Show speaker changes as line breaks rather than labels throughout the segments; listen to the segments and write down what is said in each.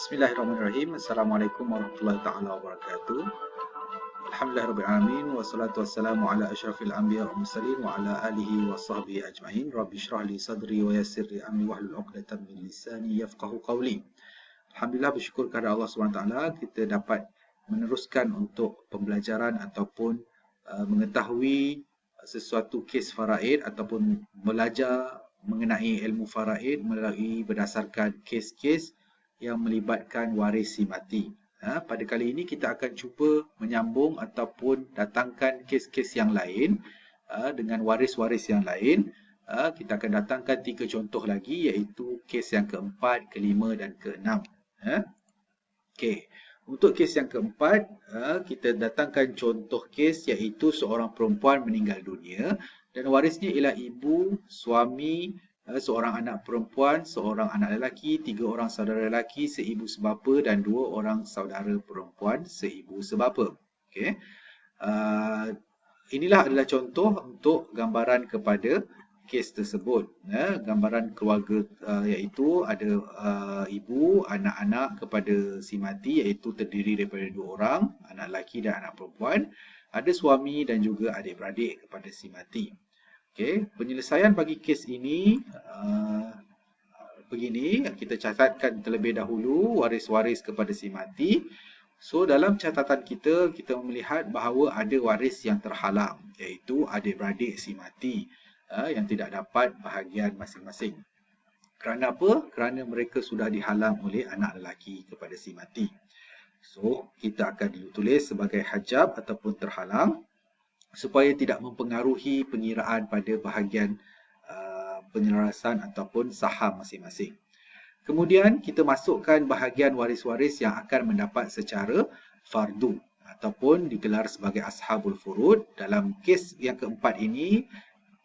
Bismillahirrahmanirrahim. Assalamualaikum warahmatullahi taala wabarakatuh. Alhamdulillahirabbil wassalatu wassalamu ala asyrafil anbiya wal mursalin wa ala alihi wa sahbihi ajma'in. Rabbi shrah li sadri wa yassir li amri wahlul 'uqdatam min lisani yafqahu qawli. Alhamdulillah, bersyukur kepada Allah SWT kita dapat meneruskan untuk pembelajaran ataupun mengetahui sesuatu kes faraid ataupun belajar mengenai ilmu faraid melalui berdasarkan kes-kes yang melibatkan waris si mati. Pada kali ini kita akan cuba menyambung ataupun datangkan kes-kes yang lain dengan waris-waris yang lain. Kita akan datangkan 3 contoh lagi, iaitu kes yang keempat, kelima dan keenam. Okey. Untuk kes yang keempat, kita datangkan contoh kes iaitu seorang perempuan meninggal dunia dan warisnya ialah ibu, suami, seorang anak perempuan, seorang anak lelaki, 3 orang saudara lelaki seibu sebapa dan 2 orang saudara perempuan seibu sebapa. Okey. Inilah adalah contoh untuk gambaran kepada kes tersebut. Gambaran keluarga iaitu ada ibu, anak-anak kepada si mati iaitu terdiri daripada 2 orang, anak lelaki dan anak perempuan. Ada suami dan juga adik-beradik kepada si mati. Okey, penyelesaian bagi kes ini begini, kita catatkan terlebih dahulu waris-waris kepada si mati. So dalam catatan kita melihat bahawa ada waris yang terhalang iaitu adik-beradik si mati yang tidak dapat bahagian masing-masing. Kerana apa? Kerana mereka sudah dihalang oleh anak lelaki kepada si mati. So kita akan ditulis sebagai hajab ataupun terhalang supaya tidak mempengaruhi pengiraan pada bahagian penyelarasan ataupun saham masing-masing. Kemudian kita masukkan bahagian waris-waris yang akan mendapat secara fardu ataupun digelar sebagai ashabul furud. Dalam kes yang keempat ini,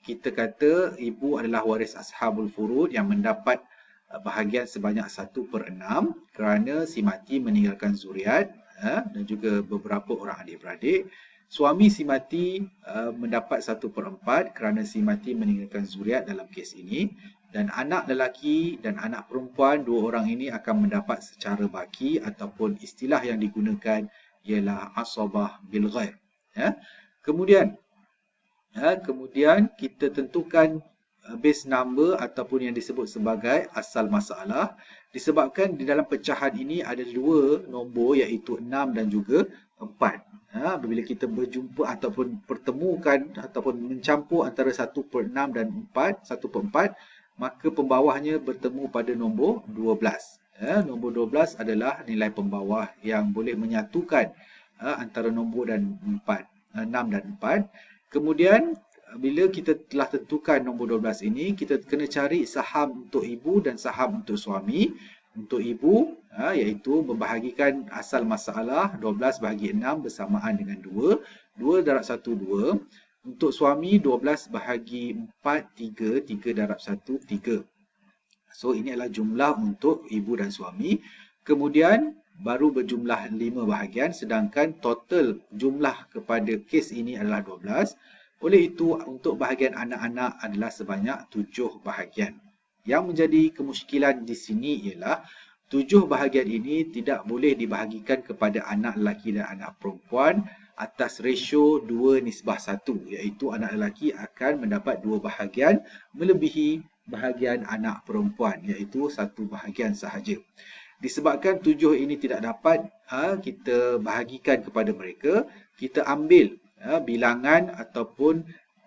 kita kata ibu adalah waris ashabul furud yang mendapat bahagian sebanyak 1/6 kerana si mati meninggalkan zuriat dan juga beberapa orang adik-beradik. Suami si mati mendapat 1/4 kerana si mati meninggalkan zuriat dalam kes ini, dan anak lelaki dan anak perempuan 2 orang ini akan mendapat secara baki ataupun istilah yang digunakan ialah asabah bil ghair. Kemudian kita tentukan base number ataupun yang disebut sebagai asal masalah, disebabkan di dalam pecahan ini ada 2 nombor iaitu 6 dan juga 4. Apabila kita berjumpa ataupun pertemukan ataupun mencampur antara 1/6 dan 1/4, maka pembawahnya bertemu pada nombor 12. Nombor 12 adalah nilai pembawah yang boleh menyatukan antara nombor dan 6 dan 4. Kemudian bila kita telah tentukan nombor 12 ini, kita kena cari saham untuk ibu dan saham untuk suami. Untuk ibu iaitu membahagikan asal masalah 12 bahagi 6 bersamaan dengan 2. 2 darab 1, 2. Untuk suami 12 bahagi 4, 3. 3 darab 1, 3. So ini adalah jumlah untuk ibu dan suami. Kemudian baru berjumlah 5 bahagian, sedangkan total jumlah kepada kes ini adalah 12. Oleh itu, untuk bahagian anak-anak adalah sebanyak 7 bahagian. Yang menjadi kemusykilan di sini ialah 7 bahagian ini tidak boleh dibahagikan kepada anak lelaki dan anak perempuan atas ratio 2:1, iaitu anak lelaki akan mendapat 2 bahagian melebihi bahagian anak perempuan, iaitu 1 bahagian sahaja. Disebabkan 7 ini tidak dapat kita bahagikan kepada mereka, kita ambil bilangan ataupun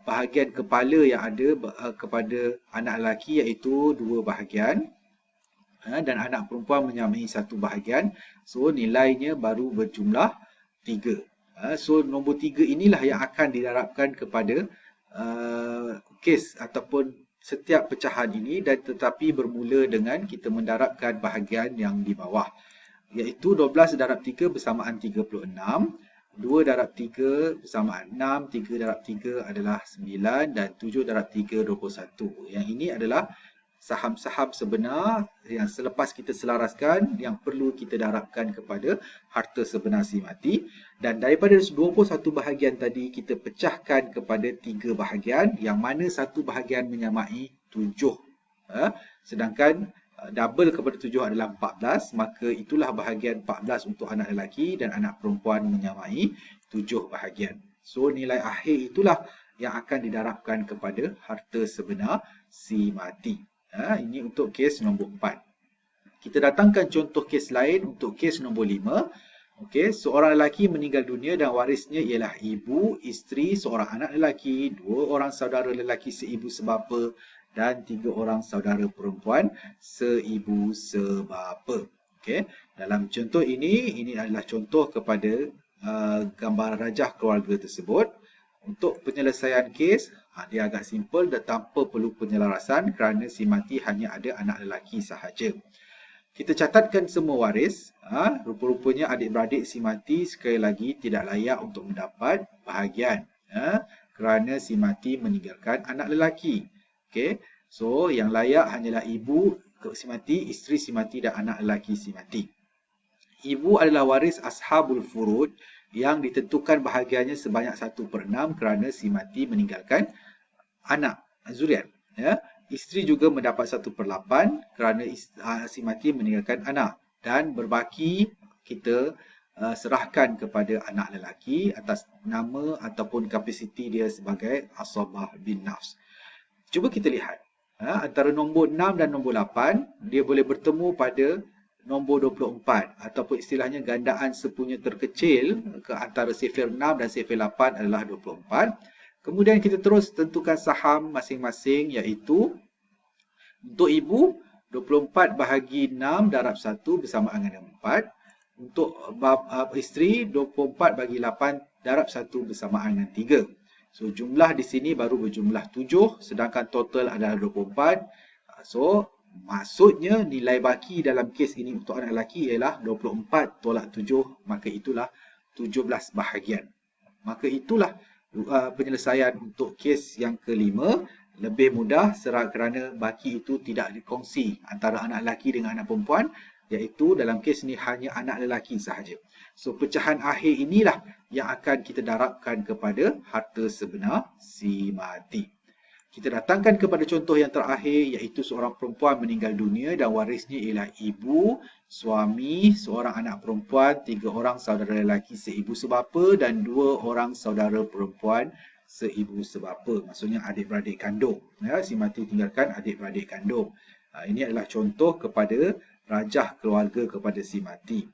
bahagian kepala yang ada kepada anak lelaki iaitu 2 bahagian dan anak perempuan menyamai 1 bahagian. So nilainya baru berjumlah 3. So nombor 3 inilah yang akan didarabkan kepada kes ataupun setiap pecahan ini, dan tetapi bermula dengan kita mendarabkan bahagian yang di bawah, iaitu 12 darab 3 bersamaan 36. 2 darab 3 bersamaan 6, 3 darab 3 adalah 9 dan 7 darab 3, 21. Yang ini adalah saham-saham sebenar yang selepas kita selaraskan yang perlu kita darabkan kepada harta sebenar si mati. Dan daripada 21 bahagian tadi kita pecahkan kepada 3 bahagian yang mana 1 bahagian menyamai 7. Sedangkan double kepada 7 adalah 14, maka itulah bahagian 14 untuk anak lelaki dan anak perempuan menyamai 7 bahagian. So nilai akhir itulah yang akan didarabkan kepada harta sebenar si mati. Ini untuk kes nombor 4. Kita datangkan contoh kes lain untuk kes nombor 5. Okey, seorang lelaki meninggal dunia dan warisnya ialah ibu, isteri, seorang anak lelaki, 2 orang saudara lelaki seibu sebapa dan 3 orang saudara perempuan seibu sebapa. Okey, dalam contoh ini adalah contoh kepada gambar rajah keluarga tersebut. Untuk penyelesaian kes, dia agak simple dan tanpa perlu penyelarasan kerana si mati hanya ada anak lelaki sahaja. Kita catatkan semua waris. Rupa-rupanya adik-beradik si mati sekali lagi tidak layak untuk mendapat bahagian. Kerana si mati meninggalkan anak lelaki. Okay. So, yang layak hanyalah ibu si mati, isteri si mati dan anak lelaki si mati. Ibu adalah waris ashabul furud yang ditentukan bahagiannya sebanyak 1/6 kerana si mati meninggalkan anak, zuriat. Isteri juga mendapat 1/8 kerana si mati meninggalkan anak. Dan berbaki kita serahkan kepada anak lelaki atas nama ataupun kapasiti dia sebagai asabah bin nafs. Cuba kita lihat. Antara nombor 6 dan nombor 8, dia boleh bertemu pada nombor 24 ataupun istilahnya gandaan sepunya terkecil ke antara sifir 6 dan sifir 8 adalah 24. Kemudian kita terus tentukan saham masing-masing iaitu untuk ibu 24 bahagi 6 darab 1 bersamaan dengan 4. Untuk isteri 24 bagi 8 darab 1 bersamaan dengan 3. So jumlah di sini baru berjumlah 7 sedangkan total adalah 24. So maksudnya nilai baki dalam kes ini untuk anak lelaki ialah 24 tolak 7, maka itulah 17 bahagian. Maka itulah penyelesaian untuk kes yang kelima. Lebih mudah kerana baki itu tidak dikongsi antara anak lelaki dengan anak perempuan, iaitu dalam kes ini hanya anak lelaki sahaja. So pecahan akhir inilah yang akan kita darabkan kepada harta sebenar si mati. Kita datangkan kepada contoh yang terakhir iaitu seorang perempuan meninggal dunia dan warisnya ialah ibu, suami, seorang anak perempuan, 3 orang saudara lelaki seibu sebapa dan 2 orang saudara perempuan seibu sebapa. Maksudnya adik-beradik kandung. Si mati tinggalkan adik-beradik kandung. Ini adalah contoh kepada rajah keluarga kepada si mati.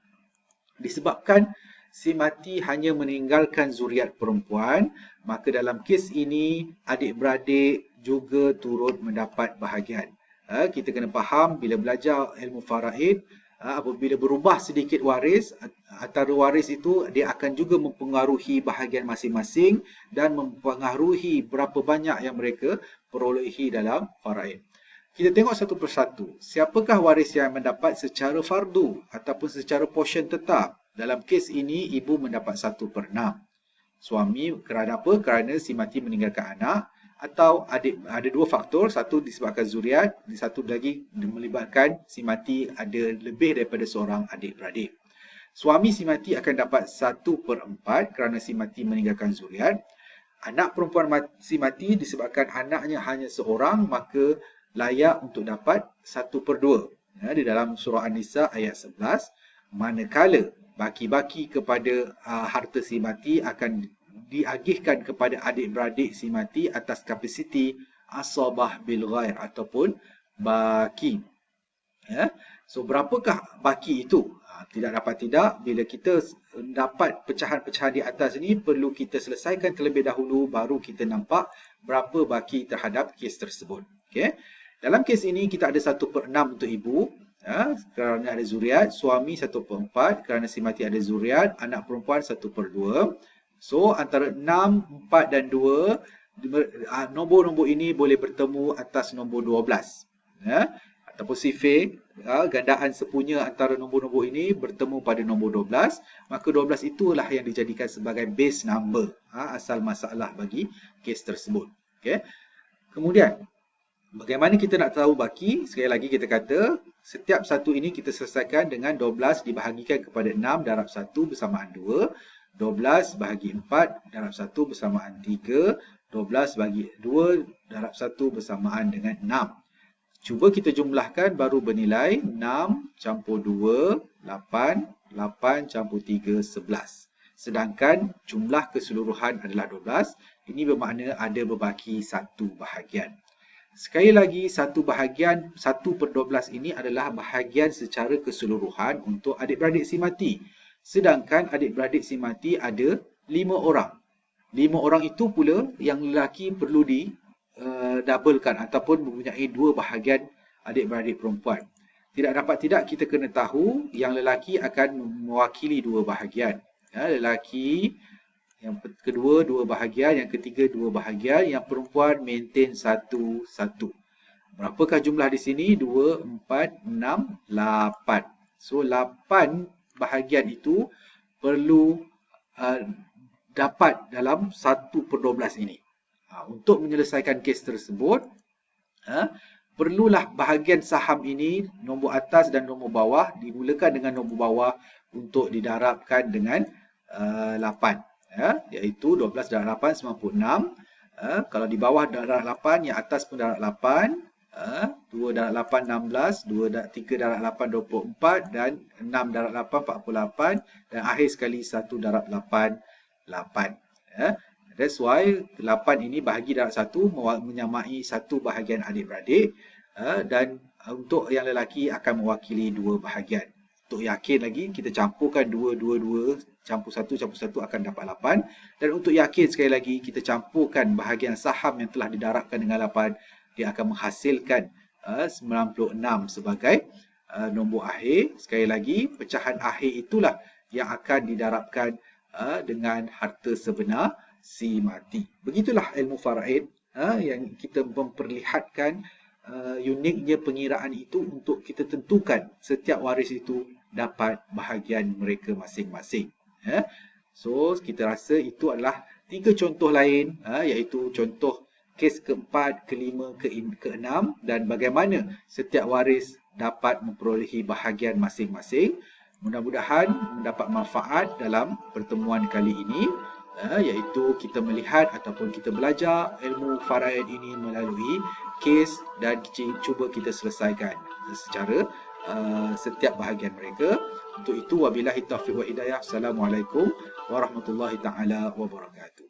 Disebabkan si mati hanya meninggalkan zuriat perempuan, maka dalam kes ini adik-beradik juga turut mendapat bahagian. Kita kena faham bila belajar ilmu faraid, apabila berubah sedikit waris, antara waris itu dia akan juga mempengaruhi bahagian masing-masing dan mempengaruhi berapa banyak yang mereka perolehi dalam faraid. Kita tengok satu persatu. Siapakah waris yang mendapat secara fardu ataupun secara portion tetap? Dalam kes ini, ibu mendapat 1/6. Suami kerana apa? Kerana si mati meninggalkan anak. Atau ada 2 faktor. Satu disebabkan zuriat. Satu lagi melibatkan si mati ada lebih daripada seorang adik-beradik. Suami si mati akan dapat 1/4 kerana si mati meninggalkan zuriat. Anak perempuan si mati disebabkan anaknya hanya seorang, maka layak untuk dapat 1/2. Di dalam surah An-Nisa ayat 11. Manakala baki-baki kepada harta si mati akan diagihkan kepada adik-beradik si mati atas kapasiti asabah bil ghair ataupun baki. So berapakah baki itu? Tidak dapat tidak, bila kita dapat pecahan-pecahan di atas ini perlu kita selesaikan terlebih dahulu baru kita nampak berapa baki terhadap kes tersebut. Okay? Dalam kes ini kita ada 1/6 untuk ibu. Kerana ada zuriat, suami 1/4 kerana si mati ada zuriat, anak perempuan 1/2. So antara 6, 4 dan 2, nombor-nombor ini boleh bertemu atas nombor 12. Ataupun sifir, gandaan sepunya antara nombor-nombor ini bertemu pada nombor 12. Maka 12 itulah yang dijadikan sebagai base number, asal masalah bagi kes tersebut. Okay. Kemudian, bagaimana kita nak tahu baki? Sekali lagi kita kata, setiap satu ini kita selesaikan dengan 12 dibahagikan kepada 6 darab 1 bersamaan 2. 12 bahagi 4 darab 1 bersamaan 3. 12 bagi 2 darab 1 bersamaan dengan 6. Cuba kita jumlahkan baru bernilai 6 campur 2, 8. 8 campur 3, 11. Sedangkan jumlah keseluruhan adalah 12. Ini bermakna ada berbaki satu bahagian. Sekali lagi, satu bahagian 1/12 ini adalah bahagian secara keseluruhan untuk adik-beradik si mati. Sedangkan adik-beradik si mati ada 5 orang. 5 orang itu pula yang lelaki perlu doublekan ataupun mempunyai 2 bahagian adik-beradik perempuan. Tidak dapat tidak kita kena tahu yang lelaki akan mewakili 2 bahagian. Lelaki yang kedua 2 bahagian, yang ketiga 2 bahagian, yang perempuan maintain 1. Berapakah jumlah di sini? 2, 4, 6, 8. So 8 bahagian itu perlu dapat dalam 1/12 ini. Untuk menyelesaikan kes tersebut, perlulah bahagian saham ini, nombor atas dan nombor bawah, dimulakan dengan nombor bawah untuk didarabkan dengan 8. Iaitu 12 darab 8, 96. Kalau di bawah darab 8, yang atas pun darab 8. 2 darab 8, 16. 3 darab 8, 24. Dan 6 darab 8, 48. Dan akhir sekali 1 darab 8, 8. That's why 8 ini bahagi darab 1 menyamai satu bahagian adik-beradik, dan untuk yang lelaki akan mewakili 2 bahagian. Untuk yakin lagi, kita campurkan 2, 2, 2, campur 1 akan dapat 8. Dan untuk yakin sekali lagi, kita campurkan bahagian saham yang telah didarabkan dengan 8, dia akan menghasilkan 96 sebagai nombor akhir. Sekali lagi, pecahan akhir itulah yang akan didarabkan dengan harta sebenar si mati. Begitulah ilmu faraid yang kita memperlihatkan uniknya pengiraan itu untuk kita tentukan setiap waris itu dapat bahagian mereka masing-masing. So kita rasa itu adalah 3 contoh lain, iaitu contoh kes keempat, kelima, keenam, dan bagaimana setiap waris dapat memperolehi bahagian masing-masing. Mudah-mudahan mendapat manfaat dalam pertemuan kali ini, iaitu kita melihat ataupun kita belajar ilmu faraid ini melalui kes dan cuba kita selesaikan secara setiap bahagian mereka. Untuk itu, wabillahi taufiq wa hidayah. Assalamualaikum warahmatullahi taala wabarakatuh.